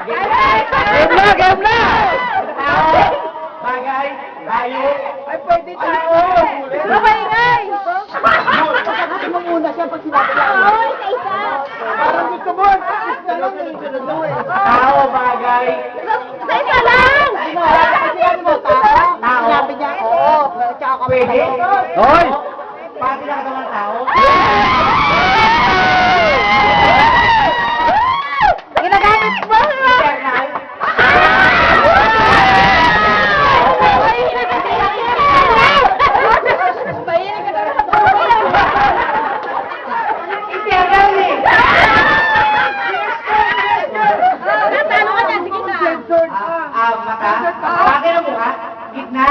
Game na! Tao, bagay, tayo. Ay, pwede tayo. Mabaingay! Sagutin mo muna siya pag sinabi niya. Oo, isa-isa. Parang gusto mo. Tao, bagay. Isa-isa lang! Sinabi mo, tao. Sinabi niya, oo. Tsaka kami. Pwede? Hoy! Pati lang naman tao. Ginagamit mo! Eternal. Eternal eh. Natalo ka na, sige na. Mata. Bakit ang mukha? Gitna.